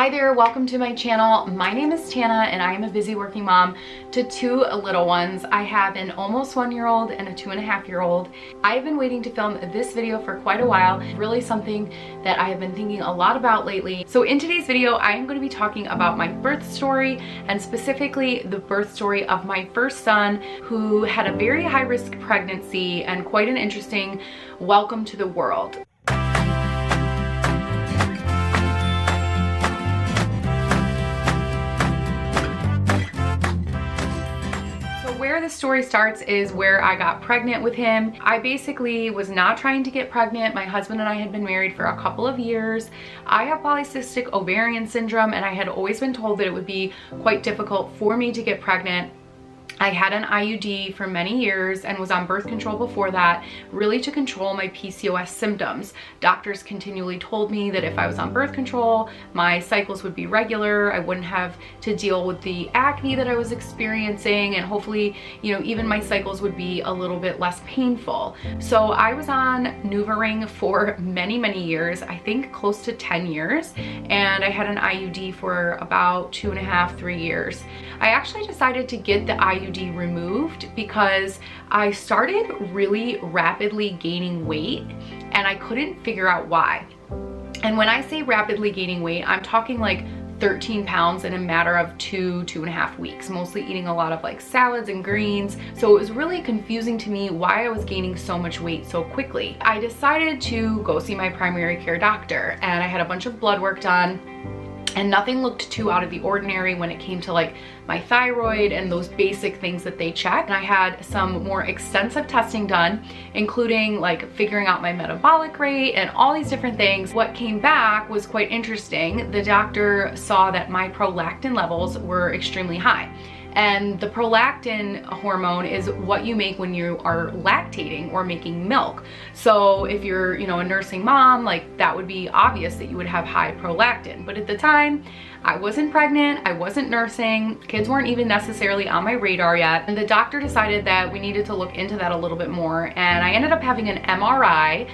Hi there, welcome to my channel. My name is Tana and I am a busy working mom to two little ones. I have an almost 1-year-old and a 2.5-year-old. I've been waiting to film this video for quite a while. Really something that I have been thinking a lot about lately. So in today's video, I am going to be talking about my birth story and specifically the birth story of my first son who had a very high risk pregnancy and quite an interesting welcome to the world. Where the story starts is where I got pregnant with him. I basically was not trying to get pregnant. My husband and I had been married for a couple of years. I have polycystic ovarian syndrome and I had always been told that it would be quite difficult for me to get pregnant. I had an IUD for many years and was on birth control before that, really to control my PCOS symptoms. Doctors continually told me that if I was on birth control, my cycles would be regular. I wouldn't have to deal with the acne that I was experiencing, and hopefully, even my cycles would be a little bit less painful. So I was on NuvaRing for many, many years, I think close to 10 years, and I had an IUD for about 2.5, 3 years. I actually decided to get the IUD removed because I started really rapidly gaining weight and I couldn't figure out why. And when I say rapidly gaining weight, I'm talking like 13 pounds in a matter of 2.5 weeks, mostly eating a lot of like salads and greens. So it was really confusing to me why I was gaining so much weight so quickly. I decided to go see my primary care doctor and I had a bunch of blood work done. And nothing looked too out of the ordinary when it came to like my thyroid and those basic things that they check. And I had some more extensive testing done, including like figuring out my metabolic rate and all these different things. What came back was quite interesting. The doctor saw that my prolactin levels were extremely high. And the prolactin hormone is what you make when you are lactating or making milk. So if you're, a nursing mom, like that would be obvious that you would have high prolactin. But at the time, I wasn't pregnant, I wasn't nursing, kids weren't even necessarily on my radar yet. And the doctor decided that we needed to look into that a little bit more. And I ended up having an MRI.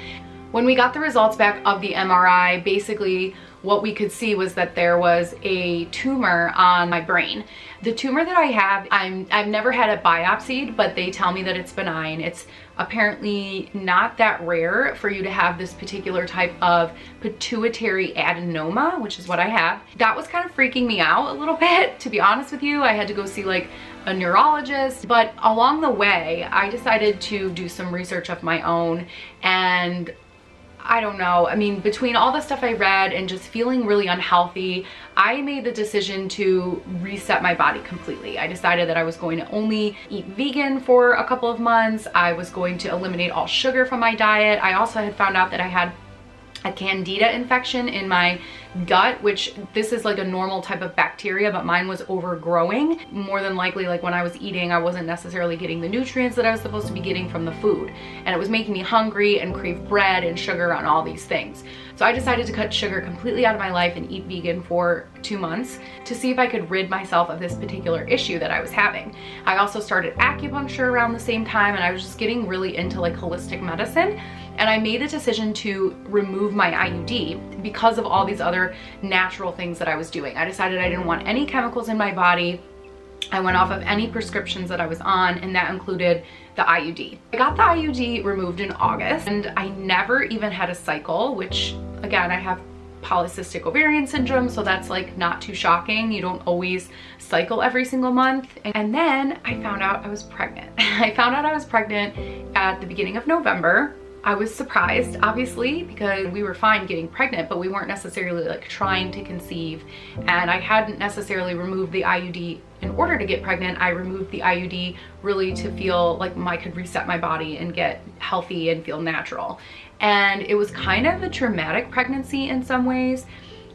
When we got the results back of the MRI, basically what we could see was that there was a tumor on my brain. The tumor that I have, I've never had it biopsied, but they tell me that it's benign. It's apparently not that rare for you to have this particular type of pituitary adenoma, which is what I have. That was kind of freaking me out a little bit, to be honest with you. I had to go see like a neurologist, but along the way, I decided to do some research of my own, and I don't know, between all the stuff I read and just feeling really unhealthy, I made the decision to reset my body completely. I decided that I was going to only eat vegan for a couple of months. I was going to eliminate all sugar from my diet. I also had found out that I had a candida infection in my gut, which this is like a normal type of bacteria, but mine was overgrowing. More than likely, like when I was eating, I wasn't necessarily getting the nutrients that I was supposed to be getting from the food. And it was making me hungry and crave bread and sugar and all these things. So I decided to cut sugar completely out of my life and eat vegan for 2 months to see if I could rid myself of this particular issue that I was having. I also started acupuncture around the same time, and I was just getting really into like holistic medicine. And I made the decision to remove my IUD because of all these other natural things that I was doing. I decided I didn't want any chemicals in my body. I went off of any prescriptions that I was on, and that included the IUD. I got the IUD removed in August, and I never even had a cycle, which again, I have polycystic ovarian syndrome, so that's like not too shocking. You don't always cycle every single month. And then I found out I was pregnant. I found out I was pregnant at the beginning of November. I was surprised, obviously, because we were fine getting pregnant, but we weren't necessarily like trying to conceive. And I hadn't necessarily removed the IUD in order to get pregnant. I removed the IUD really to feel like I could reset my body and get healthy and feel natural. And it was kind of a traumatic pregnancy in some ways.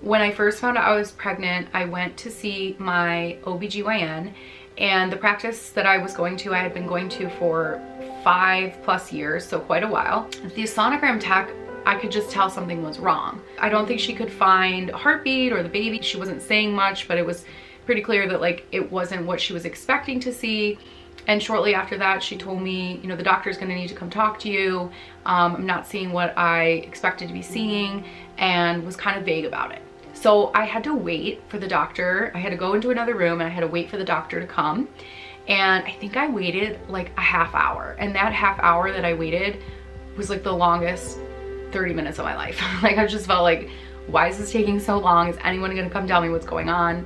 When I first found out I was pregnant, I went to see my OBGYN, and the practice that I was going to, I had been going to for 5+ years, so quite a while. The sonogram tech, I could just tell something was wrong. I don't think she could find a heartbeat or the baby. She wasn't saying much, but it was pretty clear that like it wasn't what she was expecting to see. And shortly after that, she told me, the doctor's gonna need to come talk to you. I'm not seeing what I expected to be seeing, and was kind of vague about it. So I had to wait for the doctor. I had to go into another room and I had to wait for the doctor to come. And I think I waited like a half hour. And that half hour that I waited was like the longest 30 minutes of my life. Like I just felt like, why is this taking so long? Is anyone gonna come tell me what's going on?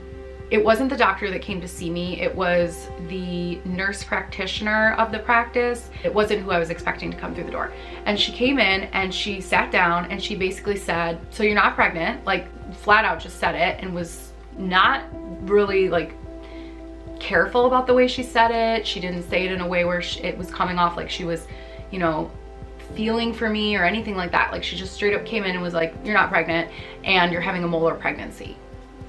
It wasn't the doctor that came to see me. It was the nurse practitioner of the practice. It wasn't who I was expecting to come through the door. And she came in and she sat down and she basically said, so you're not pregnant, like flat out just said it, and was not really like careful about the way she said it. She didn't say it in a way where it was coming off like she was, you know, feeling for me or anything like that. Like she just straight up came in and was like, you're not pregnant and you're having a molar pregnancy.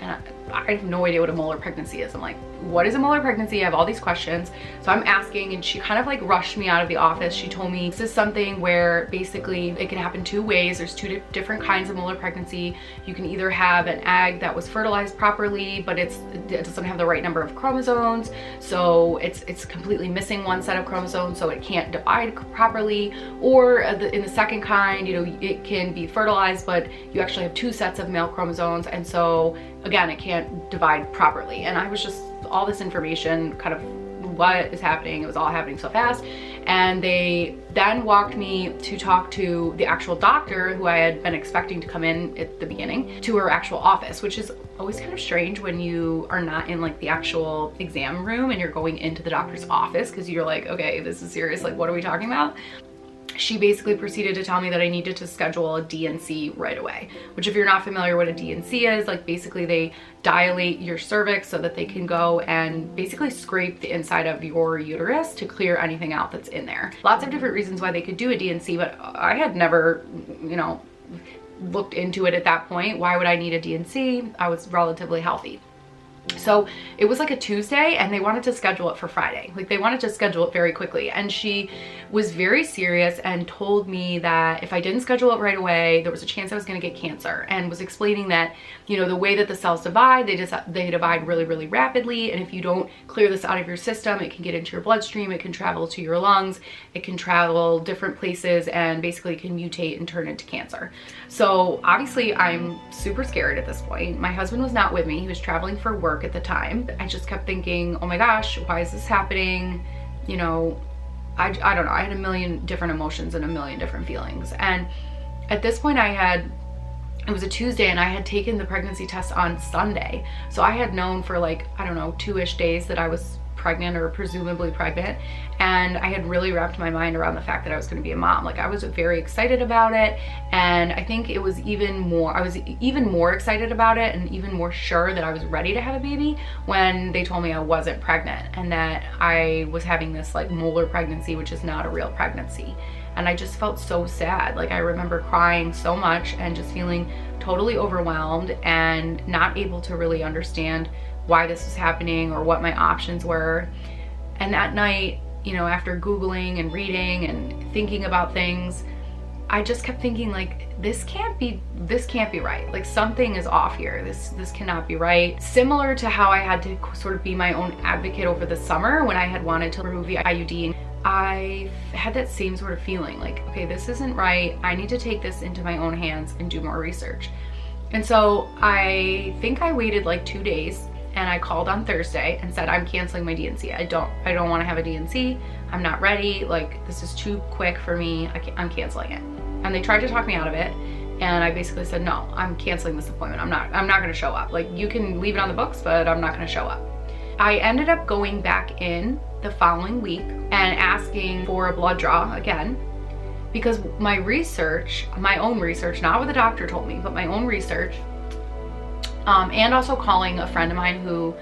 And I have no idea what a molar pregnancy is. I'm like, what is a molar pregnancy? I have all these questions. So I'm asking, and she kind of like rushed me out of the office. She told me this is something where basically it can happen two ways. There's two different kinds of molar pregnancy. You can either have an egg that was fertilized properly, but it doesn't have the right number of chromosomes. So it's completely missing one set of chromosomes, so it can't divide properly. Or in the second kind, you know, it can be fertilized, but you actually have two sets of male chromosomes. And so again, it can't divide properly. And I was just, all this information, kind of what is happening, it was all happening so fast. And they then walked me to talk to the actual doctor who I had been expecting to come in at the beginning, to her actual office, which is always kind of strange when you are not in like the actual exam room and you're going into the doctor's office, because you're like, okay, this is serious, like what are we talking about? She basically proceeded to tell me that I needed to schedule a D&C right away, which if you're not familiar what a D&C is, like basically they dilate your cervix so that they can go and basically scrape the inside of your uterus to clear anything out that's in there. Lots of different reasons why they could do a D&C, but I had never, you know, looked into it at that point. Why would I need a D&C? I was relatively healthy. So it was like a Tuesday and they wanted to schedule it for Friday. Like they wanted to schedule it very quickly. And she was very serious and told me that if I didn't schedule it right away, there was a chance I was going to get cancer, and was explaining that, you know, the way that the cells divide, they divide really, really rapidly. And if you don't clear this out of your system, it can get into your bloodstream, it can travel to your lungs, it can travel different places, and basically can mutate and turn into cancer. So obviously I'm super scared at this point. My husband was not with me. He was traveling for work at the time. I just kept thinking, oh my gosh, why is this happening? You know, I don't know. I had a million different emotions and a million different feelings. And at this point it was a Tuesday and I had taken the pregnancy test on Sunday. So I had known for like, I don't know, 2-ish days that I was pregnant or presumably pregnant. And I had really wrapped my mind around the fact that I was going to be a mom. Like I was very excited about it. And I think it was I was even more excited about it and even more sure that I was ready to have a baby when they told me I wasn't pregnant and that I was having this like molar pregnancy, which is not a real pregnancy. And I just felt so sad. Like I remember crying so much and just feeling totally overwhelmed and not able to really understand why this was happening or what my options were. And that night, you know, after Googling and reading and thinking about things, I just kept thinking like, this can't be right. Like something is off here. This cannot be right. Similar to how I had to sort of be my own advocate over the summer when I had wanted to remove the IUD. I had that same sort of feeling like, okay, this isn't right. I need to take this into my own hands and do more research. And so I think I waited like 2 days. And I called on Thursday and said, I'm canceling my D&C. I don't want to have a D&C. I'm not ready. Like, this is too quick for me. I'm canceling it. And they tried to talk me out of it. And I basically said, no, I'm canceling this appointment. I'm not going to show up. Like, you can leave it on the books, but I'm not going to show up. I ended up going back in the following week and asking for a blood draw again, because my research, my own research, not what the doctor told me, but my own research, and also calling a friend of mine who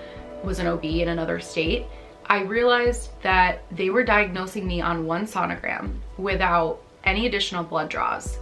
was an OB in another state, I realized that they were diagnosing me on one sonogram without any additional blood draws,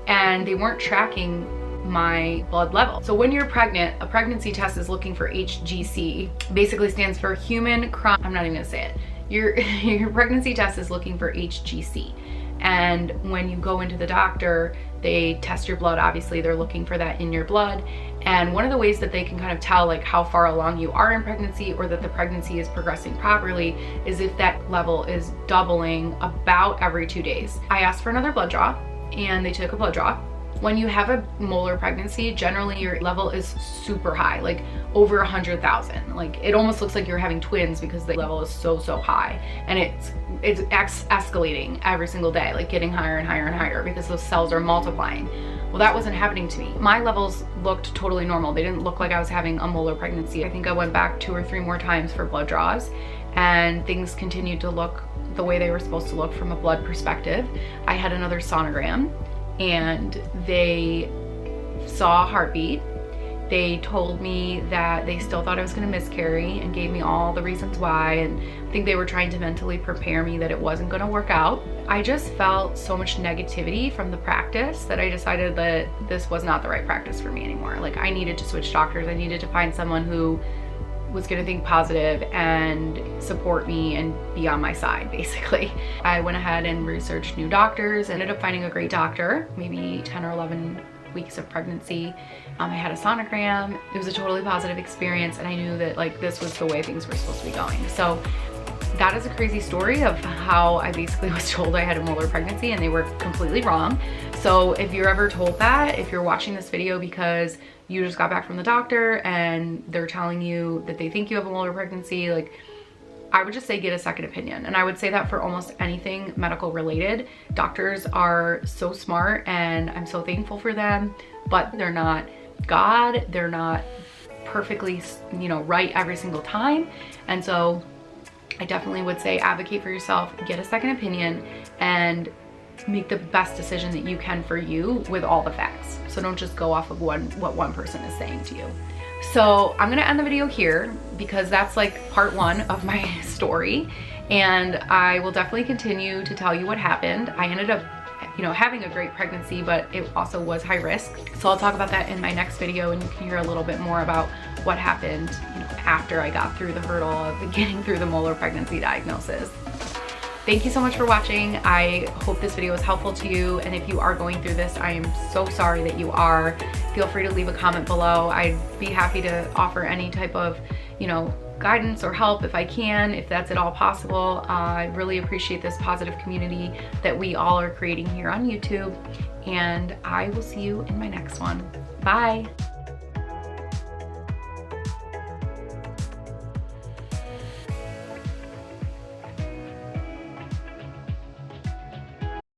and they weren't tracking my blood level. So when you're pregnant, a pregnancy test is looking for HGC, basically stands for human chronic, I'm not even gonna say it. Your pregnancy test is looking for HGC. And when you go into the doctor, they test your blood. Obviously they're looking for that in your blood. And one of the ways that they can kind of tell like how far along you are in pregnancy or that the pregnancy is progressing properly is if that level is doubling about every 2 days. I asked for another blood draw and they took a blood draw When you have a molar pregnancy, generally your level is super high, like over 100,000. Like it almost looks like you're having twins because the level is so high, and it's escalating every single day, like getting higher and higher and higher because those cells are multiplying. Well, that wasn't happening to me. My levels looked totally normal. They didn't look like I was having a molar pregnancy. I think I went back 2 or 3 more times for blood draws, and things continued to look the way they were supposed to look from a blood perspective. I had another sonogram, and they saw a heartbeat. They told me that they still thought I was going to miscarry and gave me all the reasons why, and I think they were trying to mentally prepare me that it wasn't going to work out. I just felt so much negativity from the practice that I decided that this was not the right practice for me anymore. Like I needed to switch doctors. I needed to find someone who was going to think positive and support me and be on my side, basically. I went ahead and researched new doctors, ended up finding a great doctor, maybe 10 or 11 weeks of pregnancy. I had a sonogram. It was a totally positive experience, and I knew that like this was the way things were supposed to be going. So that is a crazy story of how I basically was told I had a molar pregnancy, and they were completely wrong. So if you're ever told that, if you're watching this video because you just got back from the doctor and they're telling you that they think you have a molar pregnancy, like I would just say get a second opinion. And I would say that for almost anything medical related. Doctors are so smart and I'm so thankful for them, but they're not God. They're not perfectly, you know, right every single time. And so I definitely would say advocate for yourself, get a second opinion, and make the best decision that you can for you with all the facts. So don't just go off of what one person is saying to you. So I'm gonna end the video here because that's like part 1 of my story, and I will definitely continue to tell you what happened. I ended up, you know, having a great pregnancy, but it also was high risk. So I'll talk about that in my next video, and you can hear a little bit more about what happened, you know, after I got through the hurdle of getting through the molar pregnancy diagnosis. Thank you so much for watching. I hope this video was helpful to you, and if you are going through this, I am so sorry that you are. Feel free to leave a comment below. I'd be happy to offer any type of, you know, guidance or help if I can, if that's at all possible. I really appreciate this positive community that we all are creating here on YouTube, and I will see you in my next one. Bye.